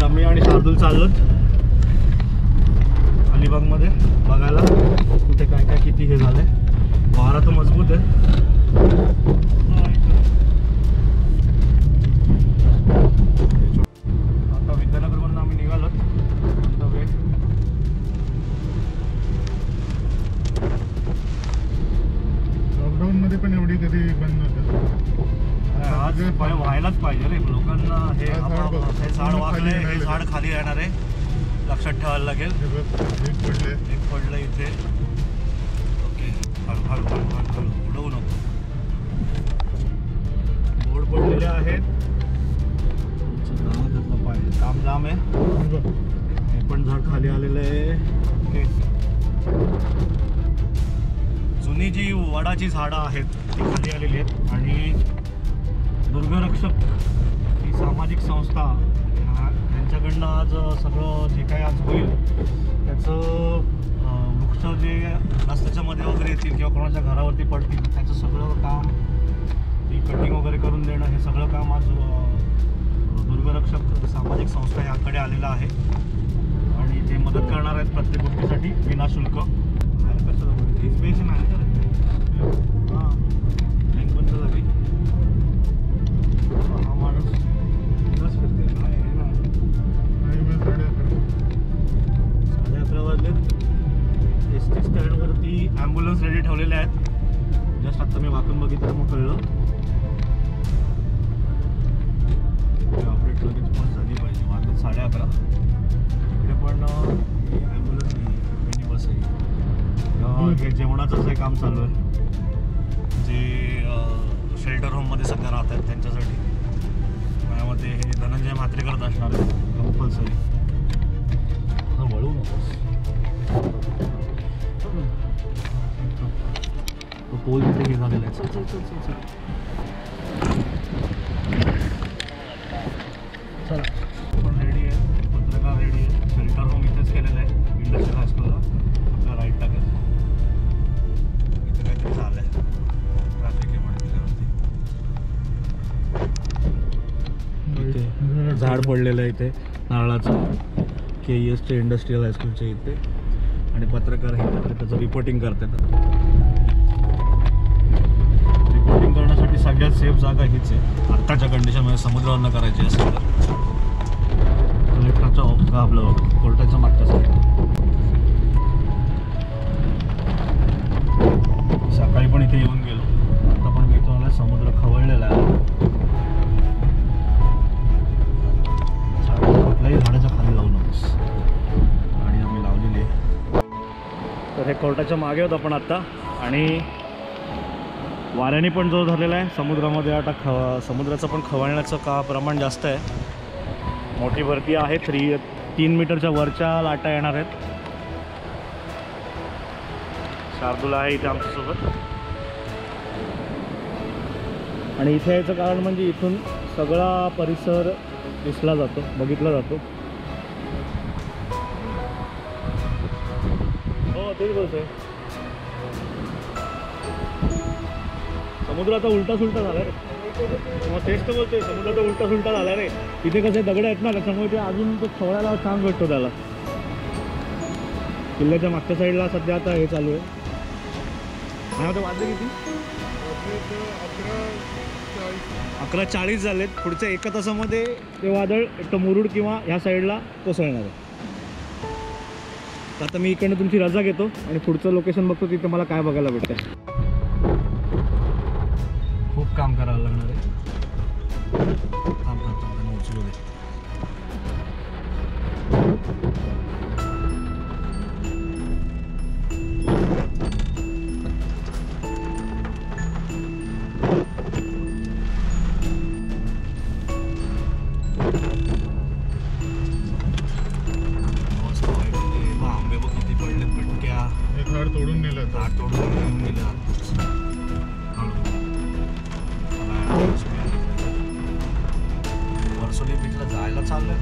आता मी आणि शार्दूल चाललोत अलिबाग मध्ये बघायला कुठे काय काय किती हे झालंय. वारा तर मजबूत आहे. आता विद्यानगरमधून आम्ही निघालोत. लॉकडाऊन मध्ये पण एवढी कधी बंद होतं. आज व्हायलाच पाहिजे रे लोकांना. हे झाड वाकले, हे झाड खाली येणार आहे, लक्षात ठेवायला लागेल. एक पडलं इथे. ओके, हळू उडवू नको. बोर्ड पडलेले आहेत. पाहिजे काम जाम आहे. हे पण झाड खाली आलेलं आहे. ओके, जुनी जी वडाची झाडं आहेत ती खाली आलेली आहेत. आणि दुर्गरक्षक ही सामाजिक संस्था यांच्याकडनं आज सगळं जे काय आज होईल त्याचं वृक्ष जे रस्त्याच्या मध्ये वगैरे येतील किंवा कोणाच्या घरावरती पडतील त्याचं सगळं काम, ती कटिंग वगैरे करून देणं, हे सगळं काम आज दुर्गरक्षक सामाजिक संस्था याकडे आलेलं आहे. आणि ते मदत करणार आहेत प्रत्येक गोष्टीसाठी विनाशुल्क. एसबीआयचे मॅनेजर आहेत. हां, बँक बंद झाली. हा माणूस बस फिरते. काय आहे ना, 11:30 वाजलेत. एस टी स्टँडवरती ॲम्ब्युलन्स रेडी ठेवलेले आहेत. जस्ट आत्ता मी वाकून बघितलं मग कळलं. अपडेट लगेच पण झाली पाहिजे. वाजले 11:30. इकडे पण ॲम्ब्युलन्स नाही, मिनी बस आहे. हे जेवणाचंच हे काम चालू आहे. जे शेल्टर होममध्ये सध्या राहत आहेत त्यांच्यासाठी. त्यामध्ये हे धनंजय म्हात्रे करत असणार कंपल्सरी. वळू नकोस. तो पोल तिथे हे झालेला आहे. चल चल चल चल चल चला. पण रेडी आहे, पत्रकार रेडी आहे. शेल्टर होम इथेच केलेलं आहे इंडस्ट्रियल हायस्कूलला. आपल्या राईट टाकायचं. इथे काहीतरी झालं आहे. ट्रॅफिक आहे म्हणून इथे झाड पडलेलं आहे इथे नारळाचं. KESच्या इंडस्ट्रियल हायस्कूलच्या इथे. आणि पत्रकार हे त्याचं रिपोर्टिंग करतात. रिपोर्टिंग करण्यासाठी सगळ्यात सेफ जागा हीच आहे आत्ताच्या कंडिशनमध्ये. समुद्रावरनं करायची असेल तर कलेक्टरच्या ऑफ का आपलं कोर्टाच्या मागच्या साईड. सकाळी पण इथे येऊन गेलो. आता पण मी तुम्हाला समुद्र खवळलेला आहे. कुठल्याही झाडाच्या खाली लावू नकोस. आणि आम्ही लावलेली आहे. तर हे कोर्टाच्या मागे होतं आपण आत्ता. आणि वाऱ्याने पण जोर धरलेला आहे समुद्रामध्ये. आता समुद्राचं पण खवळण्याचं प्रमाण जास्त आहे. मोठी भरती आहे. 3 मीटरच्या वरच्या लाटा येणार आहेत. शार्दूल आहे इथे आमच्यासोबत. आणि इथे याचं कारण म्हणजे इथून सगळा परिसर दिसला जातो, बघितला जातो. हो तेच बोलतोय. समुद्र आता उलटा सुलटा झाला रे. मग तेच तर बोलतोय, समुद्र आता उलटा सुलटा झाला रे. इथे कसे दगड आहेत ना, त्याच्यामुळे ते अजून तो खवळायला छान भेटतो त्याला. किल्ल्याच्या मागच्या साईडला सध्या आता हे चालू आहे. आणि आता वाजले किती? 11:40 झालेत. पुढच्या 1 तासामध्ये ते वादळ एक तर मुरुड किंवा ह्या साईडला कोसळणार आहे. तर आता मी इकडनं तुमची रजा घेतो आणि पुढचं लोकेशन बघतो तिथे मला काय बघायला भेटतं. खूप काम करायला लागणार आहे. थांब उचलू दे. आंबे बघ किती पडले. भटक्या झाड तोडून नेलं. झाड तोडून घेऊन गेलं. वर्सोली बीचला जायला चाललंय.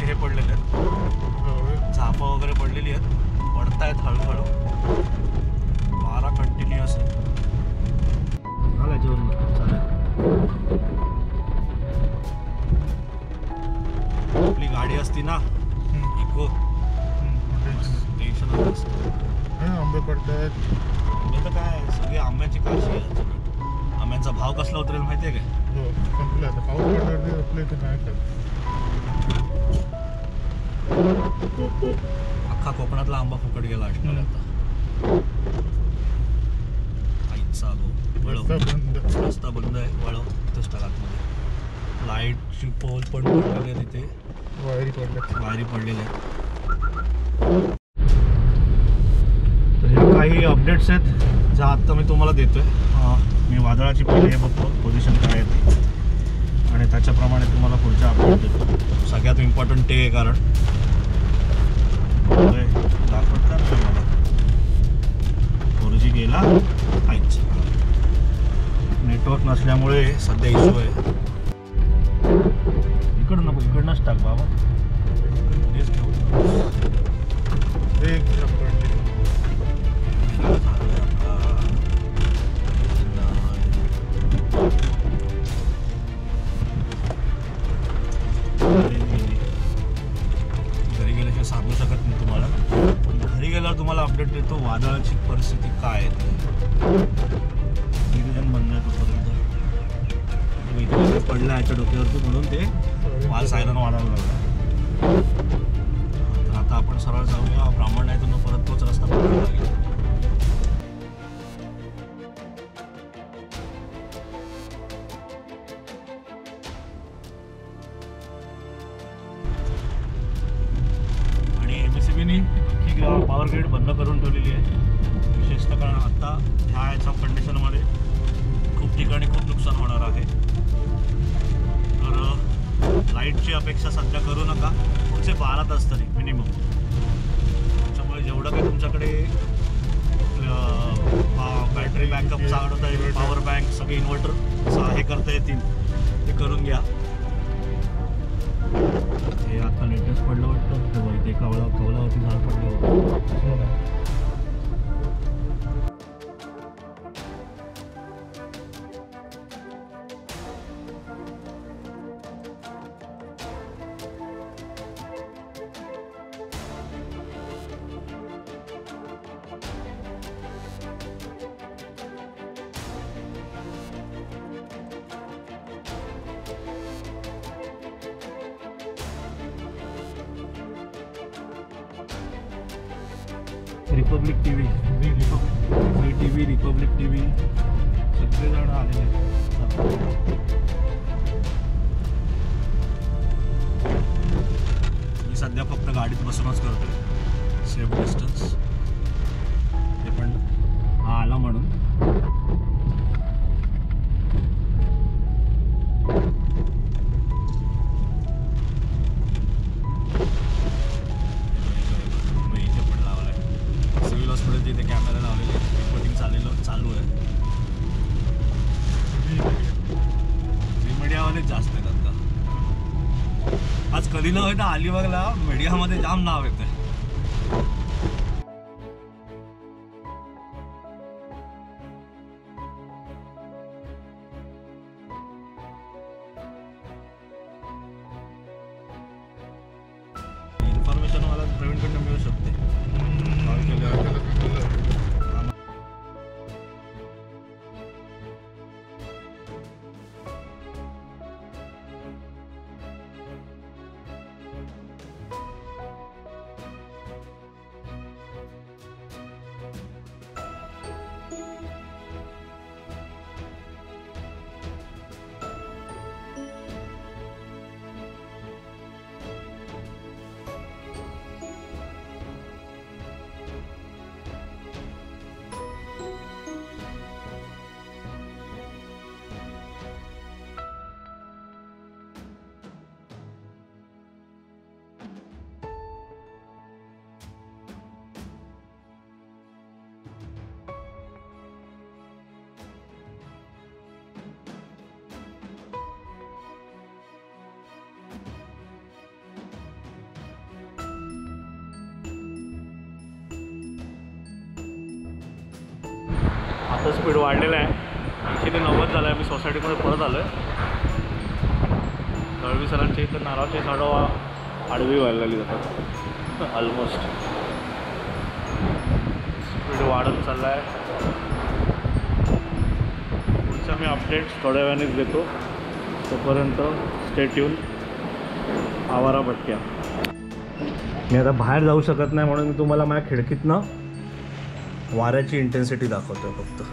हे पडलेले आहेत, झापं वगैरे पडलेली आहेत, पडतायत हळूहळू. वारा कंटिन्युअस आहे. झालं याच्यावरून चालेल. आपली गाडी असती ना इको, टेन्शन असतं. आंबे पडतायत. आंबे तर काय सगळी आंब्याची काशी आहे. आंब्यांचा भाव कसला उतरेल माहिती आहे का? हो, संपलं आता. पाऊस पडल्यावर आपल्या इथे नाही खात. अख्खा कोकणातला आंबा फुकट गेला असणार आता. आईचा गो वळव, रस्ता बंद आहे. वळव तिथंच टाकात. लाईटची पोल पण पडलेली आहे तिथे, वायरी पडलेल्या आहेत. तर ह्या काही अपडेट्स आहेत ज्या आत्ता मी तुम्हाला देतोय. मी वादळाची पहिले हे बघतो पोझिशन काय आहे ती, आणि त्याच्याप्रमाणे तुम्हाला पुढच्या अपडेट देतो. सगळ्यात इम्पॉर्टंट ते आहे, कारण दाखवत नाही मला 4G गेला. काहीच नेटवर्क नसल्यामुळे सध्या इश्यू आहे. इकडं नको, इकडनंच टाक बाबा. हेच घेऊ. घरी गेल्याशिवाय सांगू शकत नाही तुम्हाला, पण घरी गेल्यावर तुम्हाला अपडेट देतो वादळाची परिस्थिती काय आहे ते. बंद आहे तोपर्यंत. इथे पडलं याच्या डोक्यावरती म्हणून ते वाल सायरन वाढायला लागला. तर आता आपण सरळ जाऊया. ब्राह्मण आहे तर परत तोच रस्ता पकडायला लागेल. पॉवर ग्रीड बंद करून ठेवलेली आहे, विशेषतः कारण आता ह्या कंडिशनमध्ये खूप ठिकाणी खूप नुकसान होणार आहे. तर लाईटची अपेक्षा सध्या करू नका पुढचे 12 तास तरी मिनिमम. त्याच्यामुळे जेवढं काही तुमच्याकडे बॅटरी बॅकअप चालवता येईल, पॉवर बँक, सगळे इन्व्हर्टर हे करता येतील ते करून घ्या. हे आता लेटेस्ट पडलं वाटतं तेव्हा इथे कौलावरती झाड पडलं होतं. Republic TV, Zee TV, Republic TV सगळे जण आलेले आहेत. मी सध्या फक्त गाडीत बसूनच करतोय, सेफ डिस्टन्स. ते पण हा आला म्हणून. तिथे कॅमेरा लावलेले, रिपोर्टिंग चालू आहे. मीडियावालेच जास्त आहेत आता. आज कधी न होता अलिबागला मीडियामध्ये जाम नाव येतं. इन्फॉर्मेशन मला प्रवीणकडनं मिळू शकते. गाडीचा स्पीड वाढलेला आहे, 80 ते 90 झाला आहे. मी सोसायटीमध्ये परत आलो आहे. दळवी सरांच्या इथं नारळाची झाडं आडवी व्हायला लागली जातात ऑलमोस्ट. स्पीड वाढत चालला आहे. पुढचा मी अपडेट्स थोड्या वेळानेच देतो. तोपर्यंत स्टे ट्यून. आवारा भटक्या. मी आता बाहेर जाऊ शकत नाही म्हणून मी तुम्हाला माझ्या खिडकीतनं वाऱ्याची इंटेन्सिटी दाखवतोय फक्त.